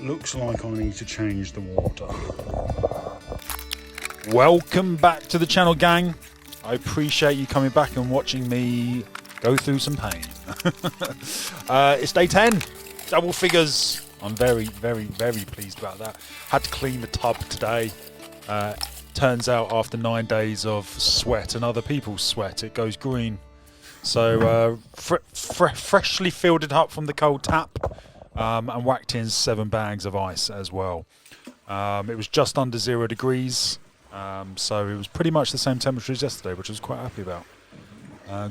looks like I need to change the water. Welcome back to the channel, gang. I appreciate you coming back and watching me go through some pain. It's day 10, double figures. I'm very, very, very pleased about that. Had to clean the tub today. Turns out after 9 days of sweat and other people's sweat, it goes green. So freshly filled it up from the cold tap and whacked in 7 bags of ice as well. It was just under 0 degrees, so it was pretty much the same temperature as yesterday, which I was quite happy about. I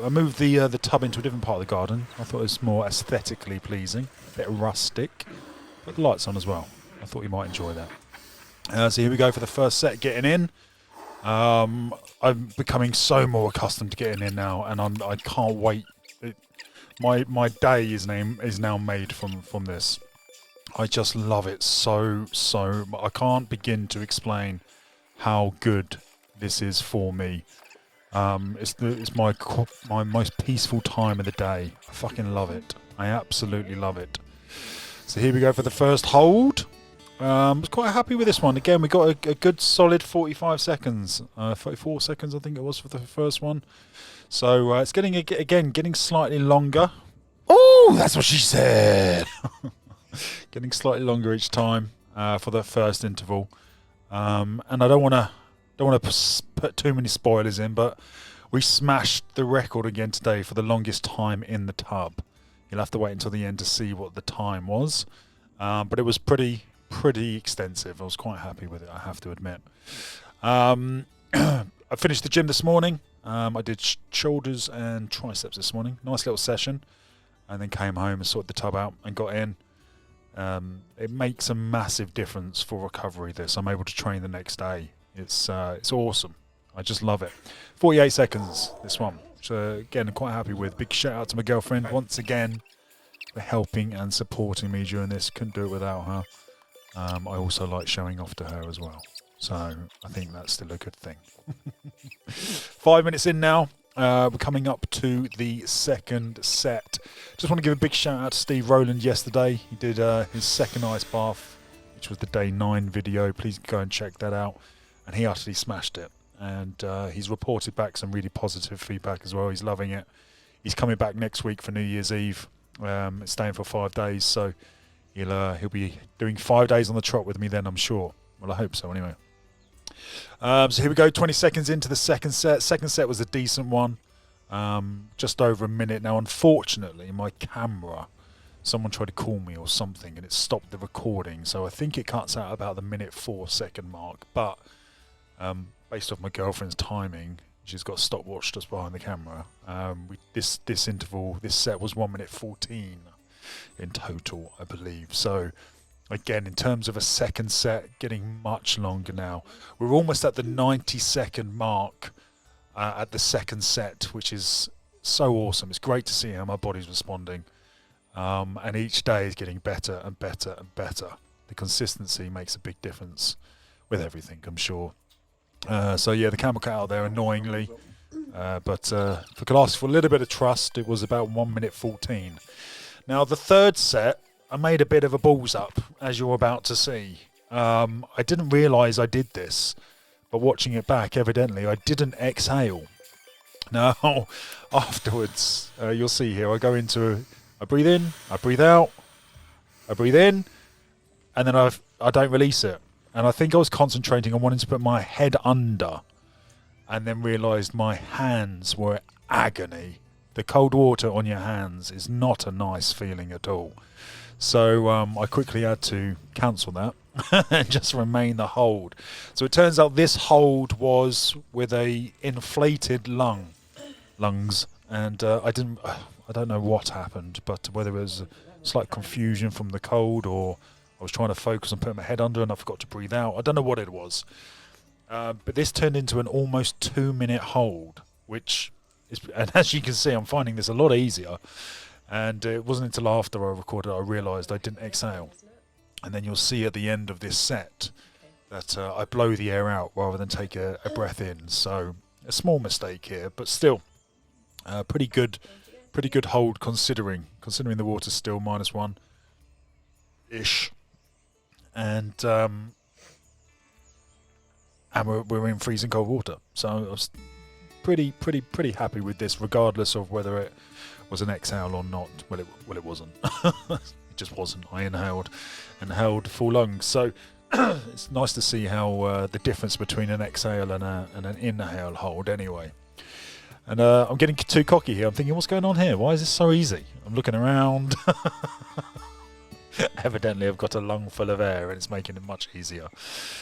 moved the tub into a different part of the garden. I thought it was more aesthetically pleasing, a bit rustic. Put the lights on as well. I thought you might enjoy that. So here we go for the first set, getting in. I'm becoming so more accustomed to getting in now, and I can't wait. My day is now made from this. I just love it so. I can't begin to explain how good this is for me. It's my most peaceful time of the day. I fucking love it. I absolutely love it. So here we go for the first hold. I was quite happy with this one. Again, we got a good solid 45 seconds. 34 seconds, I think it was, for the first one. So it's getting slightly longer. Oh, that's what she said. Getting slightly longer each time for the first interval. And I don't want to put too many spoilers in, but we smashed the record again today for the longest time in the tub. You'll have to wait until the end to see what the time was. But it was pretty extensive. I was quite happy with it, I have to admit. I finished the gym this morning. I did shoulders and triceps this morning. Nice little session. And then came home and sorted the tub out and got in. It makes a massive difference for recovery, this. I'm able to train the next day. It's awesome. I just love it. 48 seconds, this one. So again, I'm quite happy with. Big shout out to my girlfriend once again for helping and supporting me during this. Couldn't do it without her. I also like showing off to her as well. So I think that's still a good thing. 5 minutes in now. We're coming up to the second set. Just want to give a big shout out to Steve Rowland yesterday. He did his second ice bath, which was the day 9 video. Please go and check that out. And he utterly smashed it. And he's reported back some really positive feedback as well. He's loving it. He's coming back next week for New Year's Eve. Staying for 5 days. So he'll be doing 5 days on the trot with me then, I'm sure. Well, I hope so anyway. So here we go, 20 seconds into the second set. Second set was a decent one. Just over a minute. Now, unfortunately, my camera, someone tried to call me or something and it stopped the recording. So I think it cuts out about the minute 4 second mark. But based off my girlfriend's timing, she's got a stopwatch just behind the camera. This set was 1 minute 14 in total, I believe. So again, in terms of a second set, getting much longer now. We're almost at the 90-second mark at the second set, which is so awesome. It's great to see how my body's responding. And each day is getting better and better and better. The consistency makes a big difference with everything, I'm sure. So yeah, the camera cut out there annoyingly. But if I could ask for a little bit of trust, it was about 1 minute 14. Now, the third set, I made a bit of a balls up, as you're about to see. I didn't realise I did this, but watching it back, evidently, I didn't exhale. Now, afterwards, you'll see here, I breathe in, I breathe out, I breathe in, and then I don't release it. And I think I was concentrating on wanting to put my head under, and then realised my hands were agony. The cold water on your hands is not a nice feeling at all. So I quickly had to cancel that and just remain the hold. So it turns out this hold was with a inflated lungs, and I don't know what happened, but whether it was a slight confusion from the cold or I was trying to focus on putting my head under and I forgot to breathe out. I don't know what it was. But this turned into an almost 2 minute hold, and as you can see, I'm finding this a lot easier. And it wasn't until after I recorded I realised I didn't exhale. And then you'll see at the end of this set that I blow the air out rather than take a breath in. So a small mistake here, but still pretty good hold considering the water's still -1 ish. and we're in freezing cold water. So I was pretty happy with this, regardless of whether it was an exhale or not. Well, it wasn't. It just wasn't. I inhaled and held full lungs. So it's nice to see how the difference between an exhale and an inhale hold. Anyway, and I'm getting too cocky here. I'm thinking, what's going on here? Why is this so easy? I'm looking around. Evidently, I've got a lung full of air, and it's making it much easier,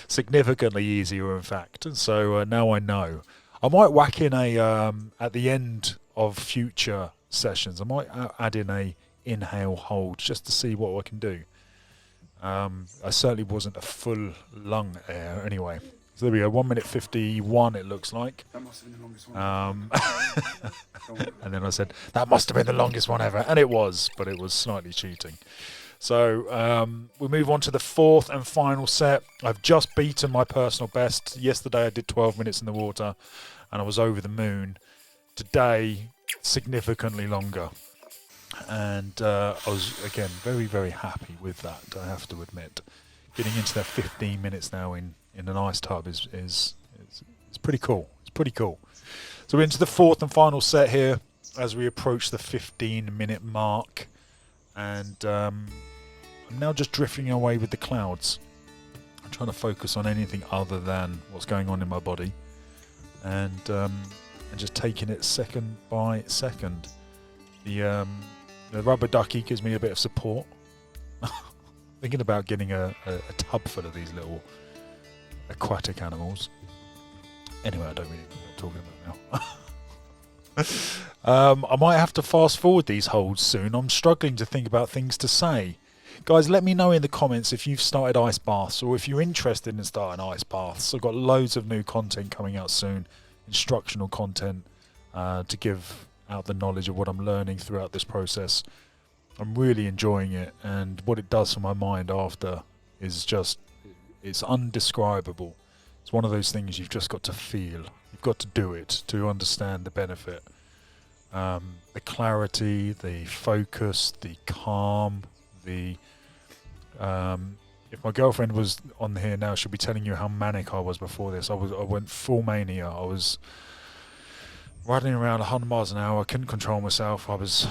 significantly easier, in fact. So now I know. I might whack in a at the end of future sessions. I might add in a inhale hold just to see what I can do. I certainly wasn't a full lung air anyway. So there we go, 1 minute 51 it looks like. That must have been the longest one. And then I said, that must have been the longest one ever. And it was, but it was slightly cheating. So we'll move on to the fourth and final set. I've just beaten my personal best. Yesterday I did 12 minutes in the water and I was over the moon. Today, significantly longer. And I was, again, very happy with that, I have to admit. Getting into that 15 minutes now in an ice tub is pretty cool. It's pretty cool. So we're into the fourth and final set here as we approach the 15-minute mark. And I'm now just drifting away with the clouds. I'm trying to focus on anything other than what's going on in my body. And just taking it second by second. The rubber ducky gives me a bit of support. Thinking about getting a tub full of these little aquatic animals. Anyway, I don't really know what I'm talking about now. I might have to fast forward these holds soon. I'm struggling to think about things to say. Guys, let me know in the comments if you've started ice baths or if you're interested in starting ice baths. I've got loads of new content coming out soon, instructional content to give out the knowledge of what I'm learning throughout this process. I'm really enjoying it, and what it does for my mind after is just, it's undescribable. It's one of those things you've just got to feel. You've got to do it to understand the benefit. The clarity, the focus, the calm, the... if my girlfriend was on here now, she'll be telling you how manic I was before this. I went full mania. I was riding around 100 miles an hour. I couldn't control myself. I was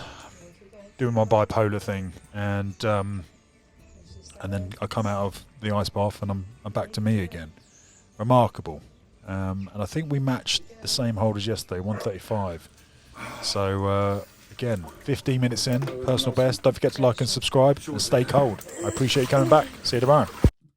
doing my bipolar thing, and then I come out of the ice bath and I'm back to me again. Remarkable. And I think we matched the same hold as yesterday, 135. So again, 15 minutes in, personal best. Don't forget to like and subscribe and stay cold. I appreciate you coming back. See you tomorrow.